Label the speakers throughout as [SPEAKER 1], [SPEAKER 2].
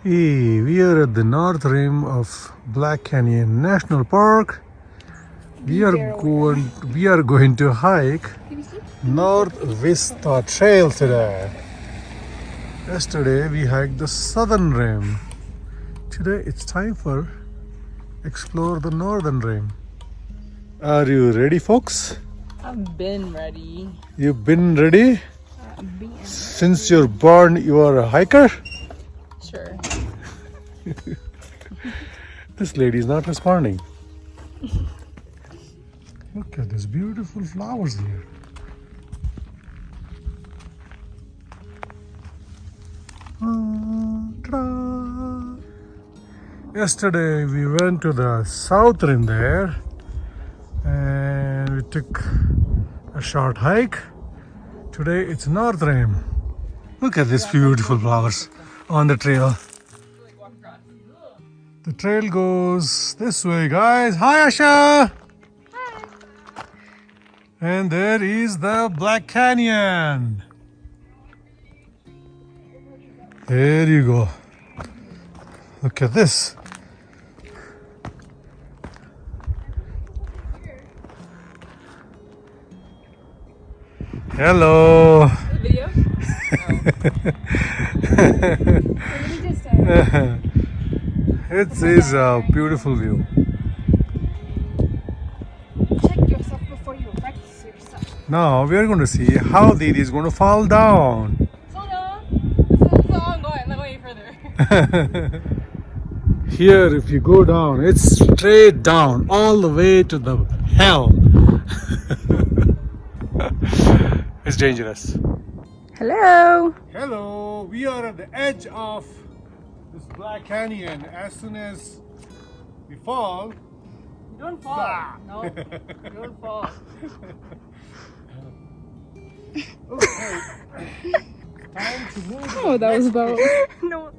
[SPEAKER 1] Hey, we are at the north rim of Black Canyon National Park. We are going to hike North Vista Trail today. Yesterday we hiked the southern rim. Today it's time for explore the northern rim. Are you ready, folks?
[SPEAKER 2] I've been ready.
[SPEAKER 1] You've been ready?
[SPEAKER 2] Been.
[SPEAKER 1] Since you're born, you are a hiker?
[SPEAKER 2] Sure.
[SPEAKER 1] This lady is not responding. Look at these beautiful flowers here. Ta-da. Yesterday we went to the south rim there and we took a short hike. Today it's north rim. Look at these beautiful flowers on the trail. The trail goes this way, guys. Hi, Asha.
[SPEAKER 2] Hi.
[SPEAKER 1] And there is the Black Canyon. There you go. Look at this. Hello.
[SPEAKER 2] Video?
[SPEAKER 1] It is a beautiful view.
[SPEAKER 2] Check yourself before you wreck yourself.
[SPEAKER 1] Now we are going to see how Didi is going to fall down.
[SPEAKER 2] Slow down. I'm not going further.
[SPEAKER 1] Here, if you go down, it's straight down all the way to the hell. It's dangerous.
[SPEAKER 2] Hello.
[SPEAKER 1] Hello, we are at the edge of this Black Canyon. As soon as we fall,
[SPEAKER 2] Don't fall.
[SPEAKER 1] Bah.
[SPEAKER 2] No. Don't fall.
[SPEAKER 1] okay. Time to move.
[SPEAKER 2] Oh, that was about. No.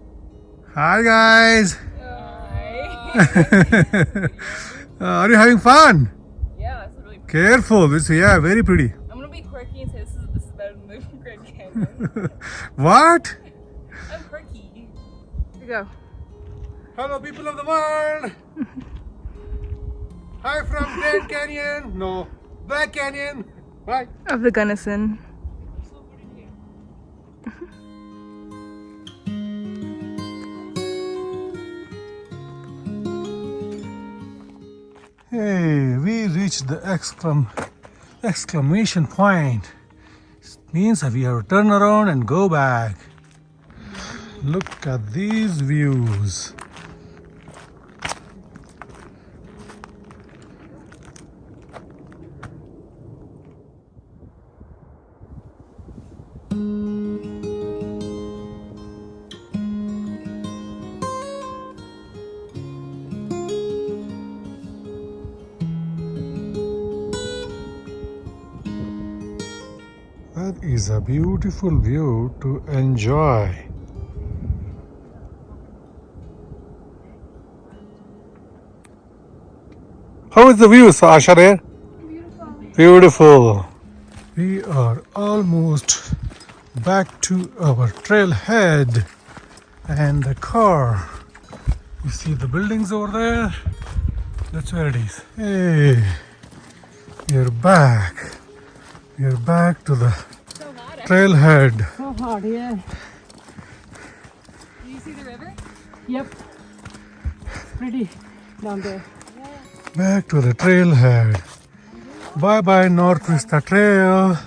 [SPEAKER 1] Hi guys.
[SPEAKER 2] Hi.
[SPEAKER 1] Are you having fun?
[SPEAKER 2] Yeah, this is really.
[SPEAKER 1] Careful. This very pretty.
[SPEAKER 2] I'm gonna be quirky and say this is better than the Grand Canyon.
[SPEAKER 1] What?
[SPEAKER 2] I'm quirky. Here you go.
[SPEAKER 1] Hello, people of the world. Hi from Grand Canyon. No, Black Canyon. Bye.
[SPEAKER 2] Of the Gunnison.
[SPEAKER 1] Hey, we reached the exclamation point. It means that we have to turn around and go back. Look at these views. That is a beautiful view to enjoy. How is the view, Asha there? Beautiful. We are almost back to our trailhead and the car. You see the buildings over there? That's where it is. Hey, we're back. We're back to the trailhead.
[SPEAKER 2] So hard, yeah. Do you see the river? Yep. It's pretty down there.
[SPEAKER 1] Back to the trailhead. Bye bye, North Vista Trail.